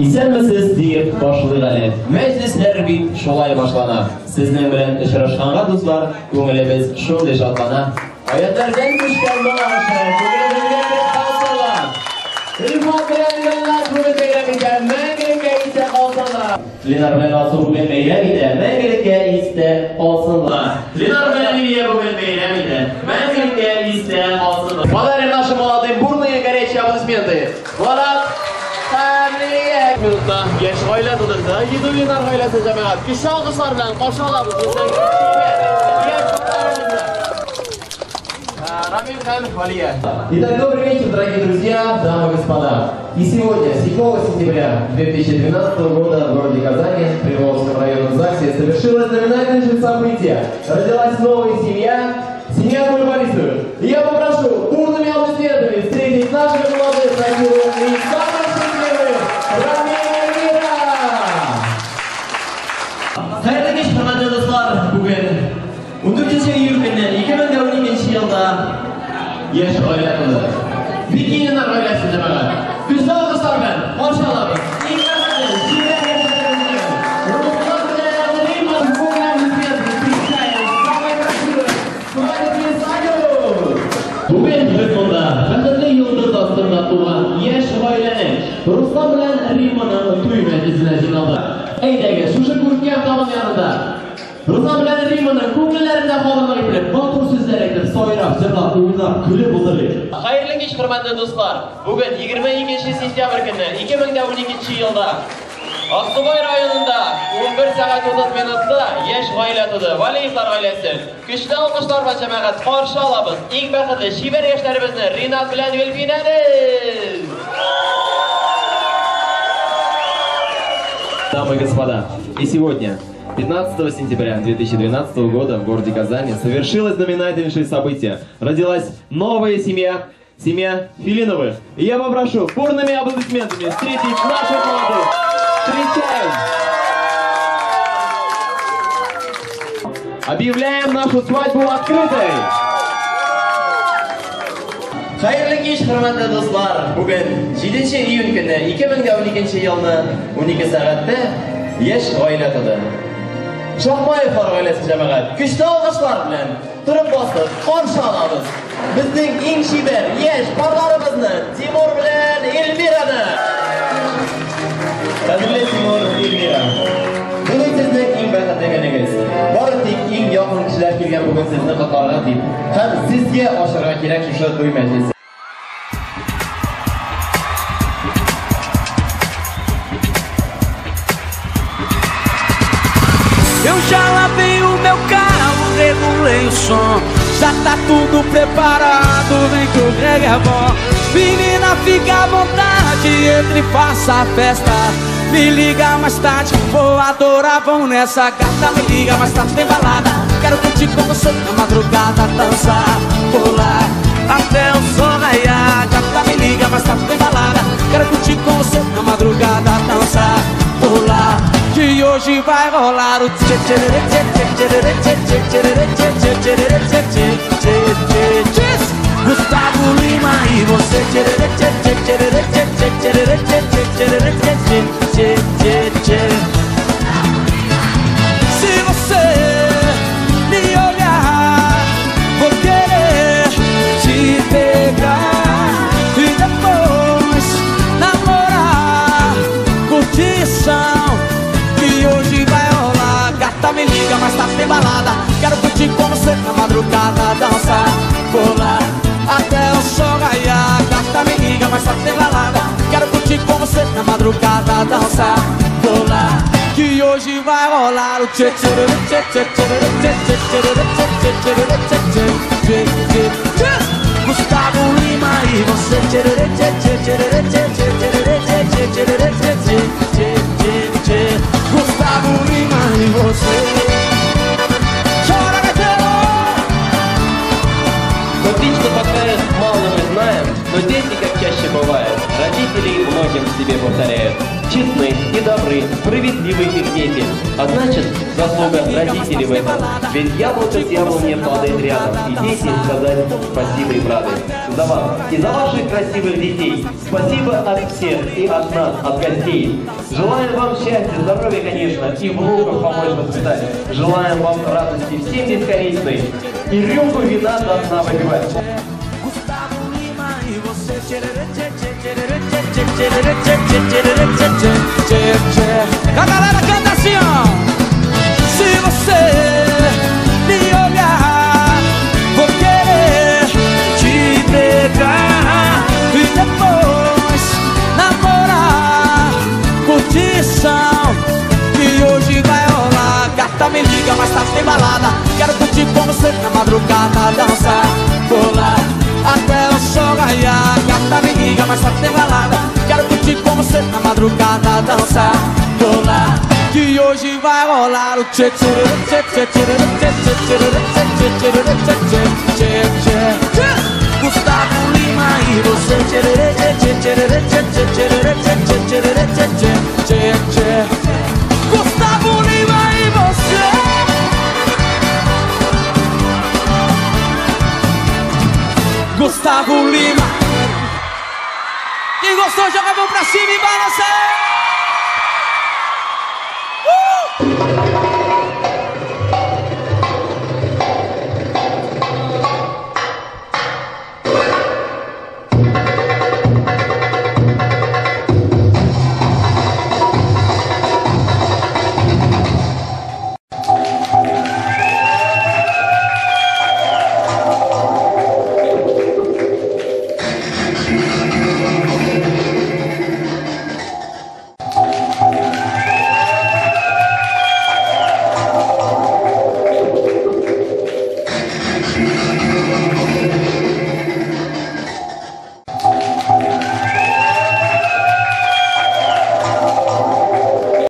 Исәнмесез дип башлыйк әле. Мәҗлесләр бит шулай башлана. Сезнең белән очрашканга дуслар, күңелебез шундый шатлана. Аятлардан күчкән багышы, күңелебезгә бер хасыла. Рифат белән янлар бүген бәйрәм итә, мәңгелеккә истә калсынлар. Ленар белән Алсу бүген бәйрәм итә, мәңгелеккә истә калсынлар. Ленар белән Лилия бүген бәйрәм итә, мәңгелеккә истә калсынлар. Подарим нашим молодым бурные горячие аплодисменты. Влад minutda genç aile tadırdı. Yedulinar ailesi cemaat. Kişi alkışlar bilen karşı alabız. Итак, добрый вечер, дорогие друзья, дамы и господа. И сегодня, 7 сентября 2012 года в городе Казани, в Приволжском районном ЗАГСе, совершилось знаменательное событие. Родилась новая семья, семья футболистов. И я попрошу бурными аплодисментами встретить наших молодых, красивых и самых счастливых Рамира! Hayırlı geç hürmetli dostlar, bugün 14 iyul günü 2012 yılda yaş aile kıldı. Bir yeniler ailesi cemaat. Güçlü alkışlar ben, maşallah. İlk başta sizler yaşadığınız Ruslar değerli bugün Türkmen'de kadınlı yıldız aslında tuğan yaş ailenin Ruslar bilen Rima'nın tüy meclisine jinadı. Eydege, şuşu kurken kalın yanında Ruslar bilen Rima'nın ko'ngillarida qolganligi bilib, botur so'zlar aytib, so'yrab, jilab, o'ynab, kulib o'tirdik. Xayrli kech, hurmatli do'stlar. Bugun 22 sentyabr kuni 2012 yilda Aqto'boy rayonida 11 soat 30 minutda yosh oila tug'di. Valiyevlar oilasi. Kuchli alqishlar va jamoat qarshi olamiz. Eng baxtli shiver yoshlarimizni Rinat bilan Yelfinani. Дамы и господа, и сегодня, 15 сентября 2012 года в городе Казани совершилось знаменательнейшее событие. Родилась новая семья, семья Филиновых. И я попрошу бурными аплодисментами встретить наших молодых. Встречаем! Объявляем нашу свадьбу открытой! Xayrli kech, hurmatli do'stlar. Bugun 7 iyun kuni 2012 yilni 12 soatda yosh oila tug'di. Shohboyev oilasi jamoat kuchli alqishlar bilan turib bosib qarshi olamiz. Bizning eng shiver yosh parlarimizni Timur bilan Elmirani. Qadrli Timur, Elmira. Bugun sizning eng baxtli kuningiz. Bordik eng yaqin kishilar kelgan bugun sizni qatorlab deb ham sizga oshirgan kerak shu to'y majlisi. Eu já lavei o meu carro, regulei o som. Já tá tudo preparado, vem que o reggae é bom. Menina, fica à vontade, entre e faça a festa. Me liga mais tarde, vou adorar, vão nessa gata. Me liga mais tarde, tem balada. Quero curtir com você na madrugada, dançar, pular até o sol raiar. Gata, me liga mais tarde, tem balada. Quero curtir com você na madrugada, dançar, pular. Que hoje vai rolar o tchê tchê tchê tchê tchê tchê tchê tchê tchê tchê tchê. Gustavo Lima e você tchê tchê tchê tchê tchê tchê tchê tchê tchê tchê. Se você me olhar, vou querer te pegar e depois namorar, curtição. Hoje vai rolar, gata me liga, mas tá sem balada. Quero curtir com você na madrugada, dançar, pular até o sol raiar. Gata me liga, mas tá sem balada. Quero curtir com você na madrugada, dançar, pular. Que hoje vai rolar o tchê tchê tchê tchê tchê tchê tchê tchê tchê tchê. Gustavo Lima e você tchê tchê tchê tchê tchê tchê tchê tchê tchê. Gustavo Lima и você. Чора ветеран! Отлично подпевает, мало мы знаем, но дети как чаще бывает. Родители многим себе повторяют. честны и добры, справедливы их дети. А значит, заслуга родителей в этом. Ведь яблоко с яблоней падает рядом, и дети сказать спасибо им рады. За вас и за ваших красивых детей. Спасибо от всех и от нас, от гостей. Желаем вам счастья, здоровья, конечно, и внуков помочь воспитать. Желаем вам радости всем бесконечной и рюмку вина до дна выпивать. A galera canta assim, ó. Se você me olhar, vou querer te pegar e depois namorar. Curtição que hoje vai rolar. Gata me liga, mas tá sem balada. Quero curtir com você na madrugada, dançar, pular até o sol raiar. Gata me liga, mas tá sem balada. Quero curtir com você na madrugada, dançar, pular, que hoje vai rolar o tchê tchê tchê tchê tchê tchê tchê tchê tchê tchê. Gustavo Lima e você tchê tchê tchê tchê tchê tchê tchê tchê tchê. Gustavo Lima e você. Gustavo Lima. Quem gostou, joga a mão pra cima e balança.